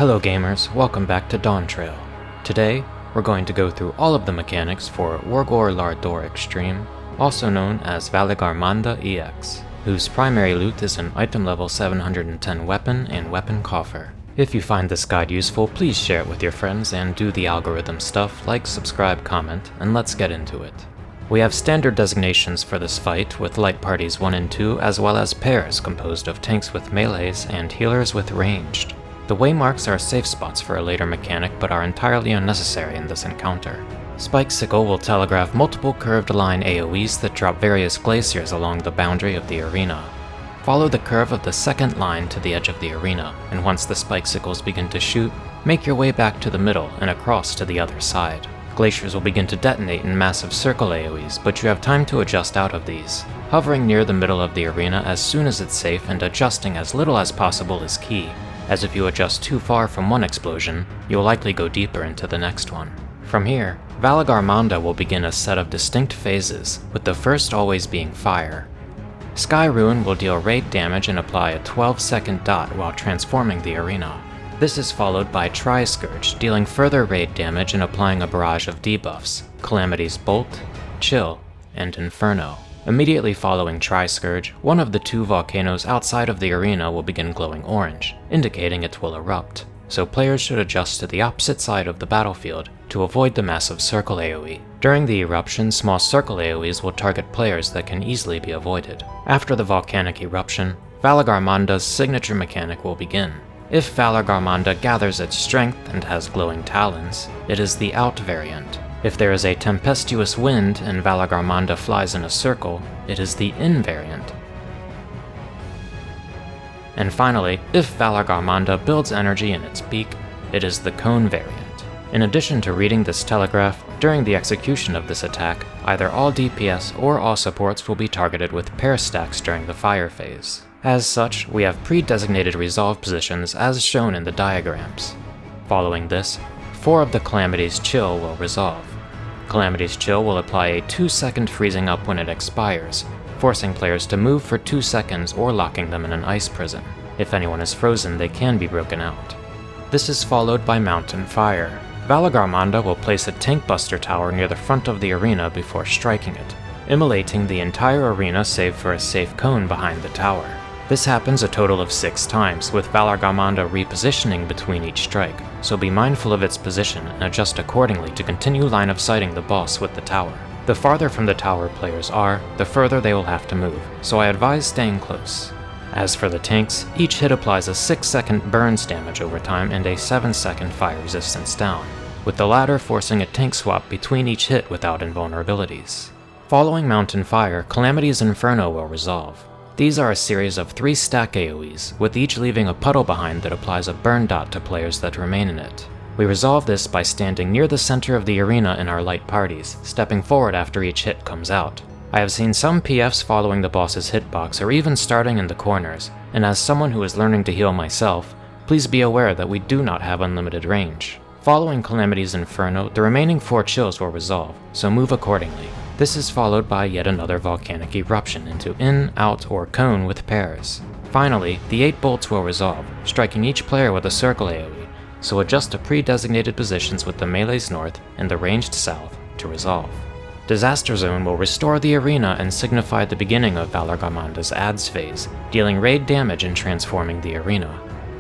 Hello gamers, welcome back to Dawntrail. Today, we're going to go through all of the mechanics for Worqor Lar Dor Extreme, also known as Valigarmanda EX, whose primary loot is an item level 710 weapon and weapon coffer. If you find this guide useful, please share it with your friends and do the algorithm stuff like subscribe, comment, and let's get into it. We have standard designations for this fight with light parties 1 and 2 as well as pairs composed of tanks with melees and healers with ranged. The waymarks are safe spots for a later mechanic but are entirely unnecessary in this encounter. Spikesicle will telegraph multiple curved line AoEs that drop various glaciers along the boundary of the arena. Follow the curve of the second line to the edge of the arena, and once the Spikesicles begin to shoot, make your way back to the middle and across to the other side. Glaciers will begin to detonate in massive circle AoEs, but you have time to adjust out of these. Hovering near the middle of the arena as soon as it's safe and adjusting as little as possible is key, as if you adjust too far from one explosion, you'll likely go deeper into the next one. From here, Valigarmanda will begin a set of distinct phases, with the first always being fire. Skyruin will deal raid damage and apply a 12-second dot while transforming the arena. This is followed by Triscourge, dealing further raid damage and applying a barrage of debuffs, Calamity's Bolt, Chill, and Inferno. Immediately following Triscourge, one of the two volcanoes outside of the arena will begin glowing orange, indicating it will erupt, so players should adjust to the opposite side of the battlefield to avoid the massive circle AoE. During the eruption, small circle AoEs will target players that can easily be avoided. After the Volcanic Eruption, Valigarmanda's signature mechanic will begin. If Valigarmanda gathers its strength and has glowing talons, it is the out variant. If there is a tempestuous wind and Valigarmanda flies in a circle, it is the in variant. And finally, if Valigarmanda builds energy in its beak, it is the cone variant. In addition to reading this telegraph, during the execution of this attack, either all DPS or all supports will be targeted with pair stacks during the fire phase. As such, we have pre-designated resolve positions as shown in the diagrams. Following this, 4 of the Calamity's Chill will resolve. Calamity's Chill will apply a 2-second freezing up when it expires, forcing players to move for 2 seconds or locking them in an ice prison. If anyone is frozen, they can be broken out. This is followed by Mountain Fire. Valigarmanda will place a tank buster tower near the front of the arena before striking it, immolating the entire arena save for a safe cone behind the tower. This happens a total of 6 times, with Valigarmanda repositioning between each strike, so be mindful of its position and adjust accordingly to continue line of sighting the boss with the tower. The farther from the tower players are, the further they will have to move, so I advise staying close. As for the tanks, each hit applies a 6-second burns damage over time and a 7-second fire resistance down, with the latter forcing a tank swap between each hit without invulnerabilities. Following Mountain Fire, Calamity's Inferno will resolve. These are a series of 3 stack AoEs, with each leaving a puddle behind that applies a burn dot to players that remain in it. We resolve this by standing near the center of the arena in our light parties, stepping forward after each hit comes out. I have seen some PFs following the boss's hitbox or even starting in the corners, and as someone who is learning to heal myself, please be aware that we do not have unlimited range. Following Calamity's Inferno, the remaining 4 chills will resolve, so move accordingly. This is followed by yet another Volcanic Eruption into in, out, or cone with pairs. Finally, the 8 bolts will resolve, striking each player with a circle AoE, so adjust to pre-designated positions with the melees north and the ranged south to resolve. Disaster Zone will restore the arena and signify the beginning of Valigarmanda's adds phase, dealing raid damage and transforming the arena.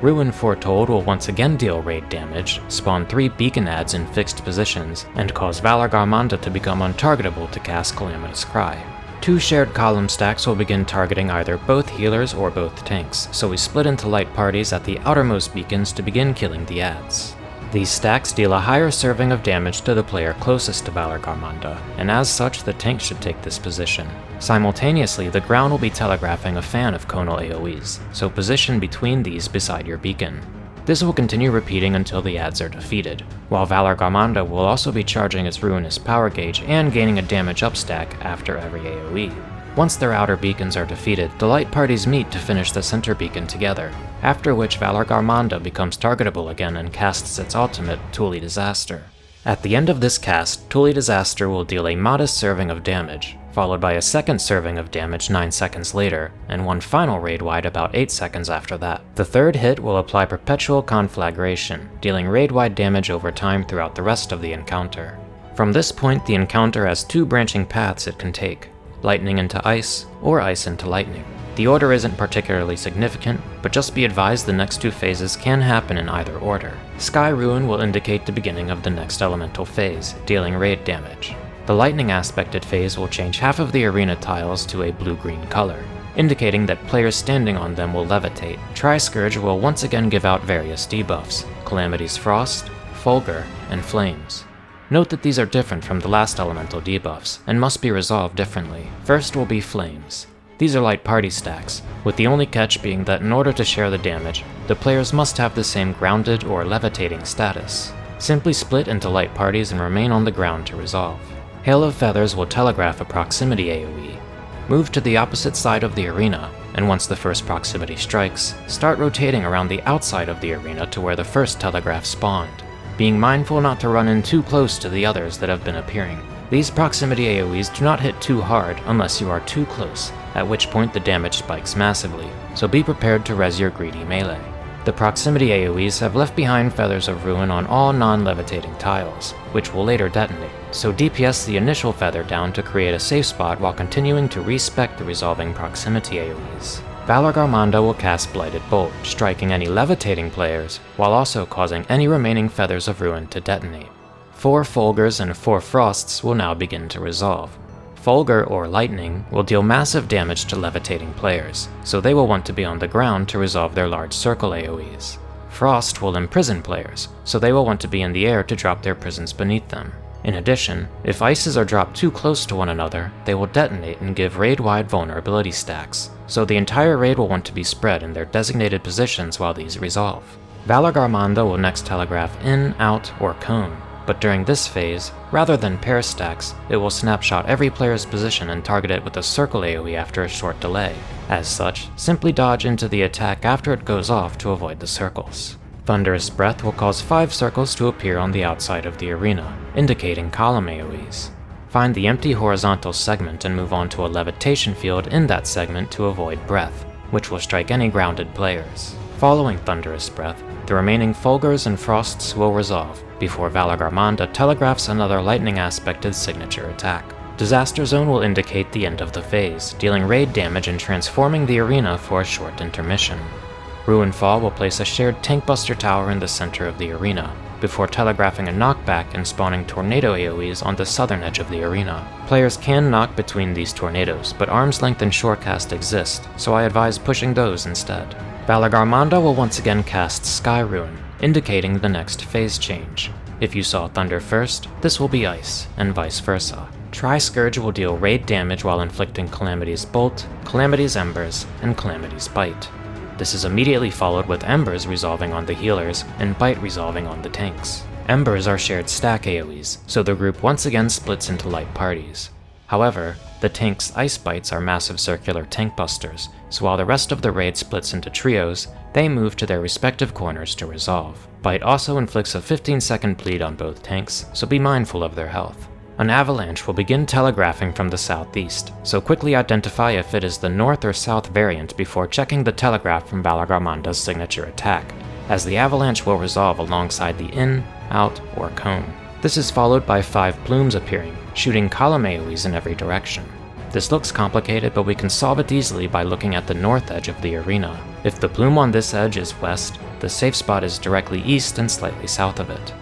Ruin Foretold will once again deal raid damage, spawn 3 beacon adds in fixed positions, and cause Valigarmanda to become untargetable to cast Calamitous Cry. 2 shared column stacks will begin targeting either both healers or both tanks, so we split into light parties at the outermost beacons to begin killing the adds. These stacks deal a higher serving of damage to the player closest to Valigarmanda, and as such the tank should take this position. Simultaneously, the ground will be telegraphing a fan of conal AoEs, so position between these beside your beacon. This will continue repeating until the adds are defeated, while Valigarmanda will also be charging its Ruinous Power Gauge and gaining a damage up stack after every AoE. Once their outer beacons are defeated, the light parties meet to finish the center beacon together, after which Valigarmanda becomes targetable again and casts its ultimate, Tulidisaster. At the end of this cast, Tulidisaster will deal a modest serving of damage, followed by a second serving of damage 9 seconds later, and one final raid-wide about 8 seconds after that. The third hit will apply Perpetual Conflagration, dealing raid-wide damage over time throughout the rest of the encounter. From this point, the encounter has 2 branching paths it can take, lightning into ice, or ice into lightning. The order isn't particularly significant, but just be advised the next 2 phases can happen in either order. Skyruin will indicate the beginning of the next elemental phase, dealing raid damage. The lightning aspected phase will change half of the arena tiles to a blue-green color, indicating that players standing on them will levitate. Triscourge will once again give out various debuffs, Calamity's Frost, Fulgur, and Flames. Note that these are different from the last elemental debuffs, and must be resolved differently. First will be Flames. These are light party stacks, with the only catch being that in order to share the damage, the players must have the same grounded or levitating status. Simply split into light parties and remain on the ground to resolve. Hail of Feathers will telegraph a proximity AoE. Move to the opposite side of the arena, and once the first proximity strikes, start rotating around the outside of the arena to where the first telegraph spawned, being mindful not to run in too close to the others that have been appearing. These proximity AoEs do not hit too hard unless you are too close, at which point the damage spikes massively, so be prepared to res your greedy melee. The proximity AoEs have left behind Feathers of Ruin on all non-levitating tiles, which will later detonate, so DPS the initial feather down to create a safe spot while continuing to respec the resolving proximity AoEs. Valigarmanda will cast Blighted Bolt, striking any levitating players, while also causing any remaining Feathers of Ruin to detonate. 4 Fulgurs and 4 Frosts will now begin to resolve. Fulgur, or Lightning, will deal massive damage to levitating players, so they will want to be on the ground to resolve their large circle AoEs. Frost will imprison players, so they will want to be in the air to drop their prisons beneath them. In addition, if ices are dropped too close to one another, they will detonate and give raid-wide vulnerability stacks, so the entire raid will want to be spread in their designated positions while these resolve. Valigarmanda will next telegraph in, out, or cone, but during this phase, rather than pair stacks, it will snapshot every player's position and target it with a circle AoE after a short delay. As such, simply dodge into the attack after it goes off to avoid the circles. Thunderous Breath will cause 5 circles to appear on the outside of the arena, indicating column AoEs. Find the empty horizontal segment and move on to a levitation field in that segment to avoid Breath, which will strike any grounded players. Following Thunderous Breath, the remaining Fulgurs and Frosts will resolve, before Valigarmanda telegraphs another lightning-aspected signature attack. Disaster Zone will indicate the end of the phase, dealing raid damage and transforming the arena for a short intermission. Ruinfall will place a shared Tankbuster tower in the center of the arena, before telegraphing a knockback and spawning tornado AoEs on the southern edge of the arena. Players can knock between these tornadoes, but arm's length and shorecast exist, so I advise pushing those instead. Valigarmanda will once again cast Skyruin, indicating the next phase change. If you saw Thunder first, this will be Ice, and vice versa. Triscourge will deal raid damage while inflicting Calamity's Bolt, Calamity's Embers, and Calamity's Bite. This is immediately followed with Embers resolving on the healers, and Bite resolving on the tanks. Embers are shared stack AoEs, so the group once again splits into light parties. However, the tank's Ice Bites are massive circular tank busters, so while the rest of the raid splits into trios, they move to their respective corners to resolve. Bite also inflicts a 15-second bleed on both tanks, so be mindful of their health. An Avalanche will begin telegraphing from the southeast, so quickly identify if it is the north or south variant before checking the telegraph from Valigarmanda's signature attack, as the Avalanche will resolve alongside the in, out, or cone. This is followed by 5 plumes appearing, shooting column AoEs in every direction. This looks complicated, but we can solve it easily by looking at the north edge of the arena. If the plume on this edge is west, the safe spot is directly east and slightly south of it.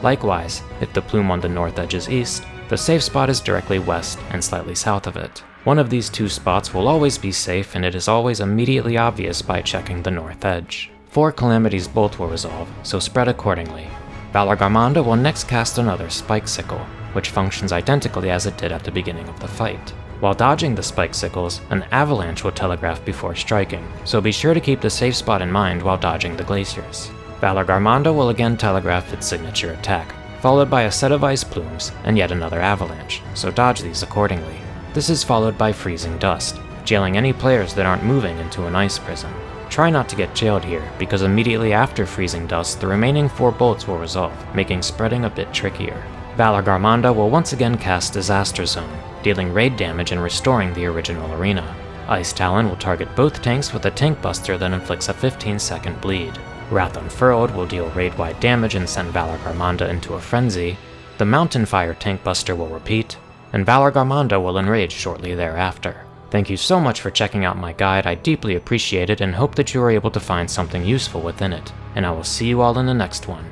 Likewise, if the plume on the north edge is east, the safe spot is directly west and slightly south of it. One of these 2 spots will always be safe, and it is always immediately obvious by checking the north edge. 4 Calamity's Bolt will resolve, so spread accordingly. Valigarmanda will next cast another Spikesicle, which functions identically as it did at the beginning of the fight. While dodging the Spikesicles, an Avalanche will telegraph before striking, so be sure to keep the safe spot in mind while dodging the glaciers. Valigarmanda will again telegraph its signature attack, followed by a set of ice plumes and yet another Avalanche, so dodge these accordingly. This is followed by Freezing Dust, jailing any players that aren't moving into an ice prison. Try not to get jailed here, because immediately after Freezing Dust, the remaining 4 bolts will resolve, making spreading a bit trickier. Valigarmanda will once again cast Disaster Zone, dealing raid damage and restoring the original arena. Ice Talon will target both tanks with a tank buster that inflicts a 15-second bleed. Wrath Unfurled will deal raid-wide damage and send Valigarmanda into a frenzy. The Mountain Fire tank buster will repeat, and Valigarmanda will enrage shortly thereafter. Thank you so much for checking out my guide, I deeply appreciate it and hope that you are able to find something useful within it, and I will see you all in the next one.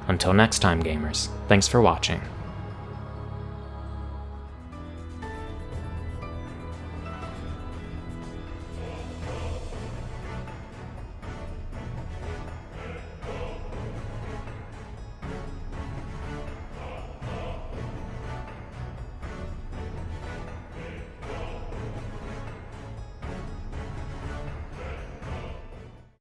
Until next time, gamers, thanks for watching.